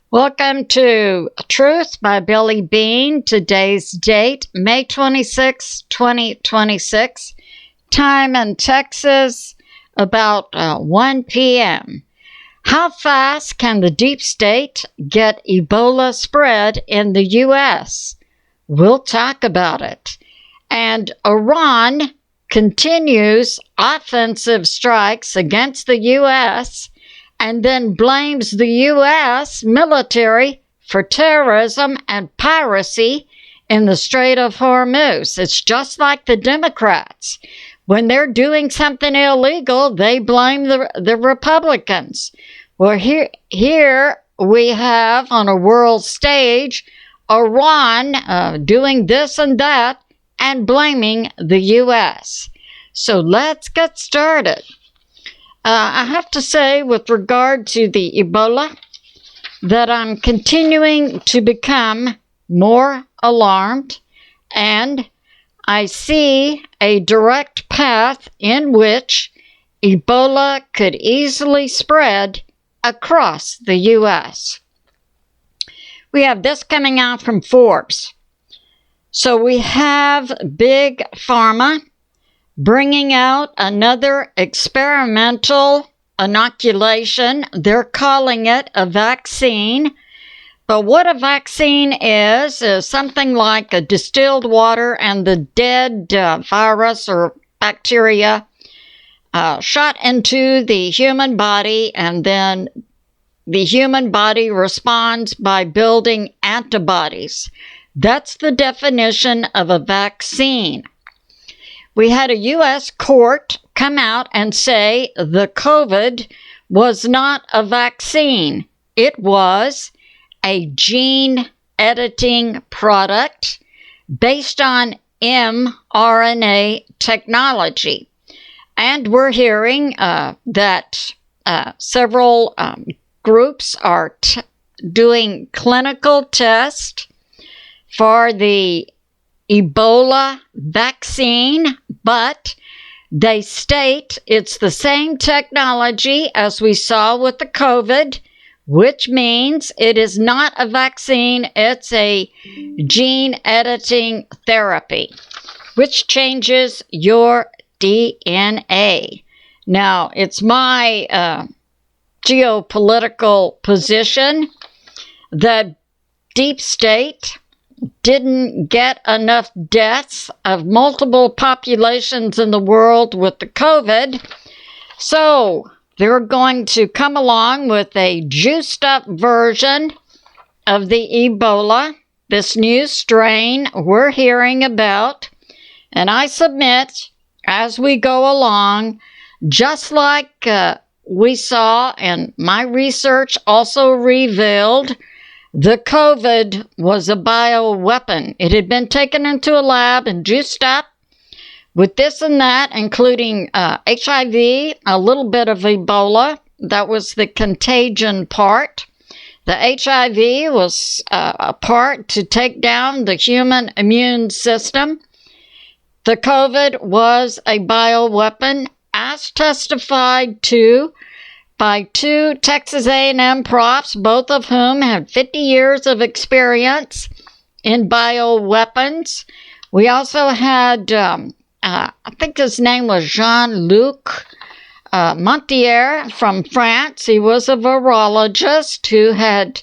Welcome to Truth by Billie Beene. Today's date, May 26, 2026. Time in Texas, about 1 p.m. How fast can the deep state get Ebola spread in the U.S.? We'll talk about it. And Iran continues offensive strikes against the U.S., and then blames the U.S. military for terrorism and piracy in the Strait of Hormuz. It's just like the Democrats. When they're doing something illegal, they blame the Republicans. Well, here we have on a world stage Iran doing this and that and blaming the U.S. So let's get started. I have to say, with regard to the Ebola, that I'm continuing to become more alarmed, and I see a direct path in which Ebola could easily spread across the U.S. We have this coming out from Forbes. So we have Big Pharma bringing out another experimental inoculation. They're calling it a vaccine. But what a vaccine is something like a distilled water and the dead virus or bacteria shot into the human body, and then the human body responds by building antibodies. That's the definition of a vaccine. We had a U.S. court come out and say the COVID was not a vaccine. It was a gene editing product based on mRNA technology. And we're hearing that several groups are doing clinical tests for the Ebola vaccine, but they state it's the same technology as we saw with the COVID, which means it is not a vaccine, it's a gene editing therapy, which changes your DNA. Now, it's my geopolitical position that deep state didn't get enough deaths of multiple populations in the world with the COVID, so they're going to come along with a juiced up version of the Ebola, this new strain we're hearing about. And I submit, as we go along, just like we saw and my research also revealed, the COVID was a bioweapon. It had been taken into a lab and juiced up with this and that, including HIV, a little bit of Ebola. That was the contagion part. The HIV was a part to take down the human immune system. The COVID was a bioweapon, as testified to by two Texas A&M profs, both of whom had 50 years of experience in bioweapons. We also had, I think his name was Jean-Luc Montier from France. He was a virologist who had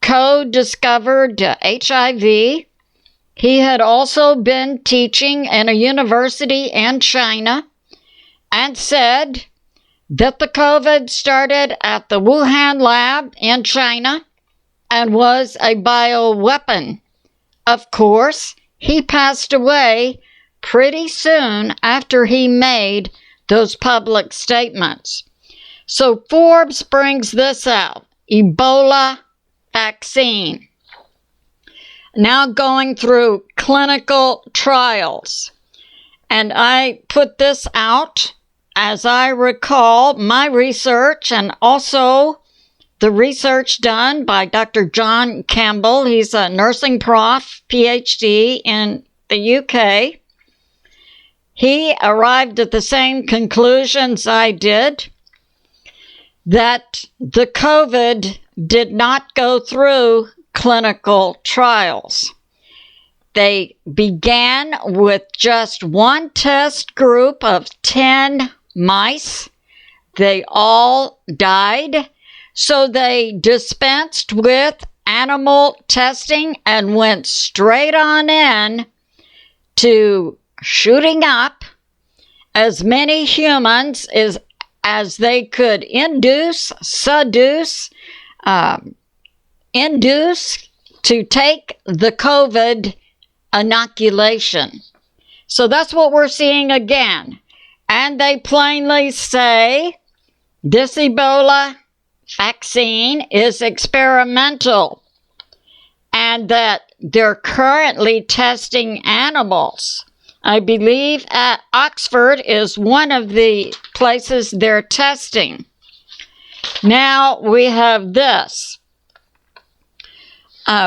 co-discovered HIV. He had also been teaching in a university in China and said that the COVID started at the Wuhan lab in China and was a bioweapon. Of course, he passed away pretty soon after he made those public statements. So Forbes brings this out, Ebola vaccine. Now going through clinical trials. And I put this out as I recall my research and also the research done by Dr. John Campbell. He's a nursing prof, PhD in the UK. He arrived at the same conclusions I did, that the COVID did not go through clinical trials. They began with just one test group of 10 mice. They all died, so they dispensed with animal testing and went straight on in to shooting up as many humans as they could induce to take the COVID inoculation. So that's what we're seeing again. And they plainly say this Ebola vaccine is experimental and that they're currently testing animals. I believe at Oxford is one of the places they're testing. Now we have this.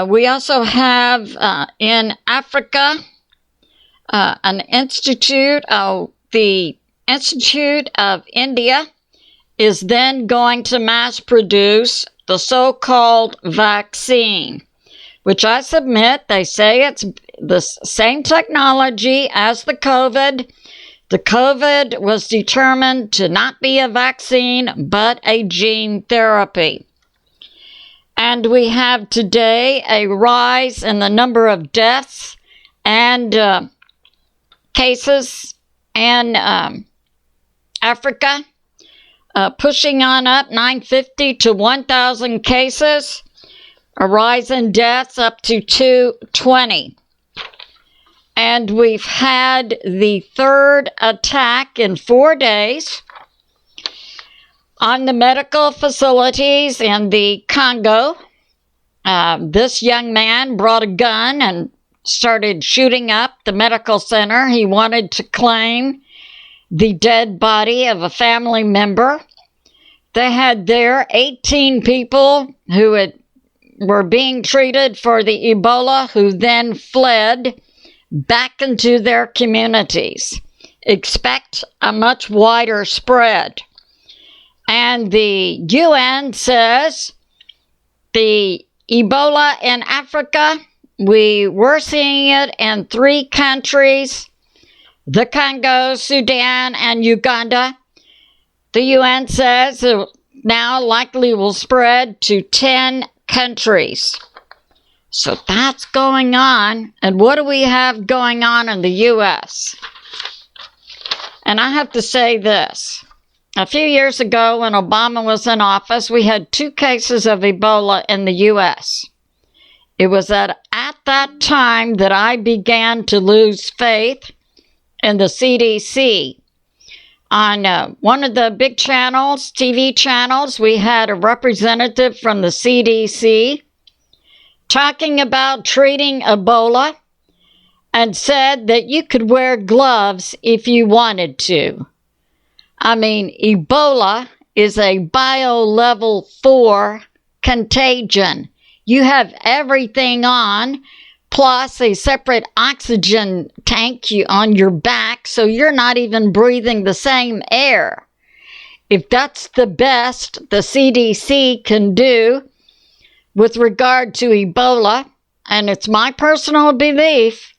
We also have in Africa an institute. The Institute of India is then going to mass produce the so-called vaccine, which I submit they say it's the same technology as the COVID. The COVID was determined to not be a vaccine, but a gene therapy. And we have today a rise in the number of deaths and cases in Africa, pushing on up 950 to 1,000 cases, a rise in deaths up to 220. And we've had the third attack in 4 days on the medical facilities in the Congo. This young man brought a gun and started shooting up the medical center. He wanted to claim the dead body of a family member. They had there 18 people who were being treated for the Ebola, who then fled back into their communities. Expect a much wider spread. And the UN says the Ebola in Africa, we were seeing it in 3 countries, the Congo, Sudan, and Uganda. The UN says it now likely will spread to 10 countries. So that's going on. And what do we have going on in the U.S.? And I have to say this. A few years ago, when Obama was in office, we had 2 cases of Ebola in the U.S. It was at that time that I began to lose faith in the CDC. On one of the big channels, TV channels, we had a representative from the CDC talking about treating Ebola and said that you could wear gloves if you wanted to. I mean, Ebola is a bio-level 4 contagion. You have everything on, plus a separate oxygen tank on your back, so you're not even breathing the same air. If that's the best the CDC can do with regard to Ebola, and it's my personal belief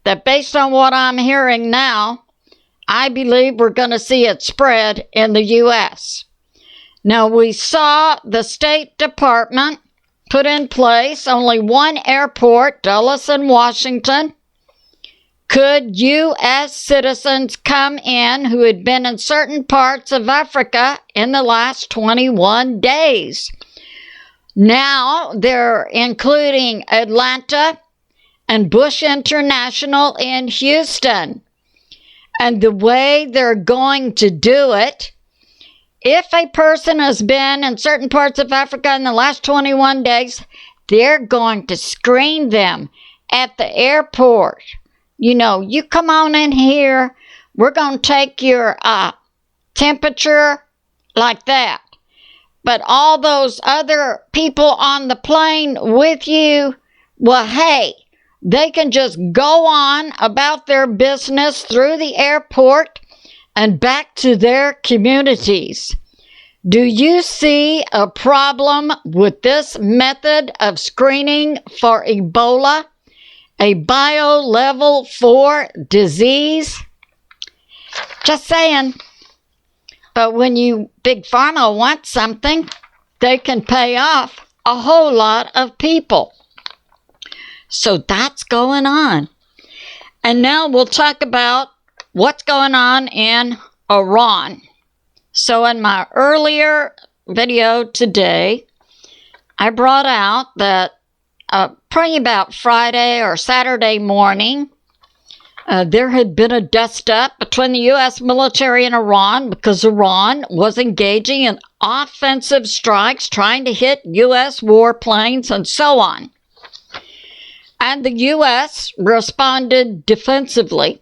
that based on what I'm hearing now, I believe we're going to see it spread in the U.S. Now, we saw the State Department put in place only one airport, Dulles in Washington. Could U.S. citizens come in who had been in certain parts of Africa in the last 21 days? Now they're including Atlanta and Bush International in Houston. And the way they're going to do it, if a person has been in certain parts of Africa in the last 21 days, they're going to screen them at the airport. You know, you come on in here, we're going to take your temperature like that. But all those other people on the plane with you, well, hey, they can just go on about their business through the airport and back to their communities. Do you see a problem with this method of screening for Ebola, a bio-level 4 disease? Just saying. But when you big pharma want something, they can pay off a whole lot of people. So that's going on. And now we'll talk about what's going on in Iran. So in my earlier video today, I brought out that probably about Friday or Saturday morning, there had been a dust-up between the U.S. military and Iran because Iran was engaging in offensive strikes, trying to hit U.S. warplanes and so on. And the U.S. responded defensively.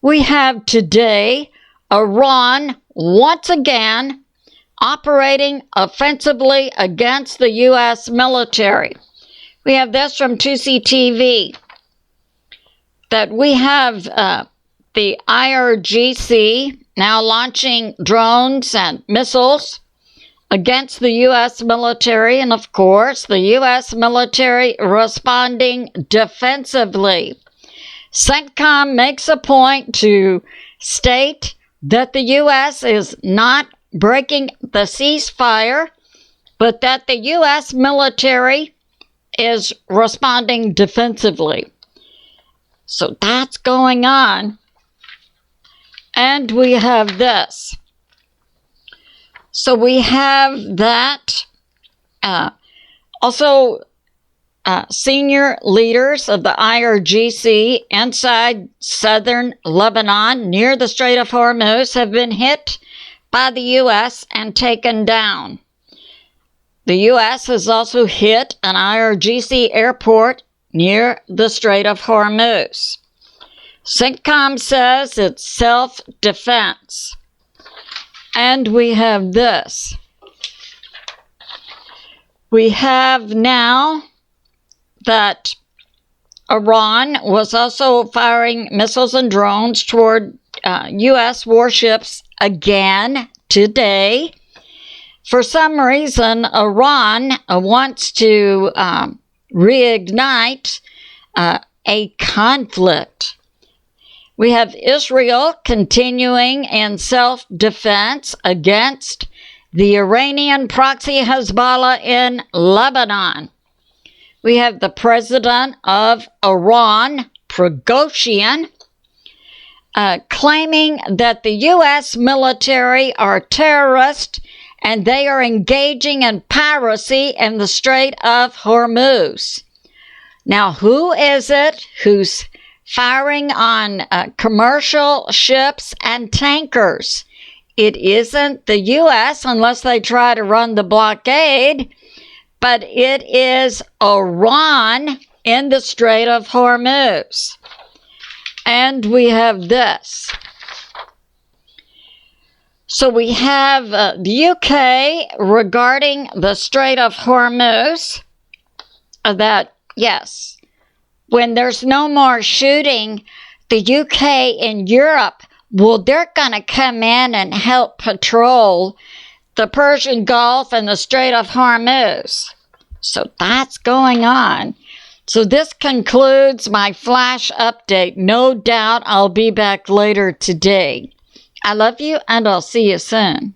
We have today Iran once again operating offensively against the U.S. military. We have this from 2CTV, that we have the IRGC now launching drones and missiles against the U.S. military, and of course, the U.S. military responding defensively. CENTCOM makes a point to state that the U.S. is not breaking the ceasefire, but that the U.S. military is responding defensively. So that's going on. And we have this. So we have that. Also, senior leaders of the IRGC inside southern Lebanon near the Strait of Hormuz have been hit by the U.S. and taken down. The U.S. has also hit an IRGC airport near the Strait of Hormuz. CENTCOM says it's self-defense. And we have this. We have now that Iran was also firing missiles and drones toward U.S. warships again today. For some reason, Iran wants to reignite a conflict. We have Israel continuing in self-defense against the Iranian proxy Hezbollah in Lebanon. We have the president of Iran, Prigozhin, claiming that the U.S. military are terrorists and they are engaging in piracy in the Strait of Hormuz. Now, who is it who's firing on commercial ships and tankers? It isn't the U.S. unless they try to run the blockade, but it is Iran in the Strait of Hormuz. And we have this. So we have the UK regarding the Strait of Hormuz, that, yes, when there's no more shooting, the UK and Europe, well, they're going to come in and help patrol the Persian Gulf and the Strait of Hormuz. So that's going on. So this concludes my flash update. No doubt I'll be back later today. I love you, and I'll see you soon.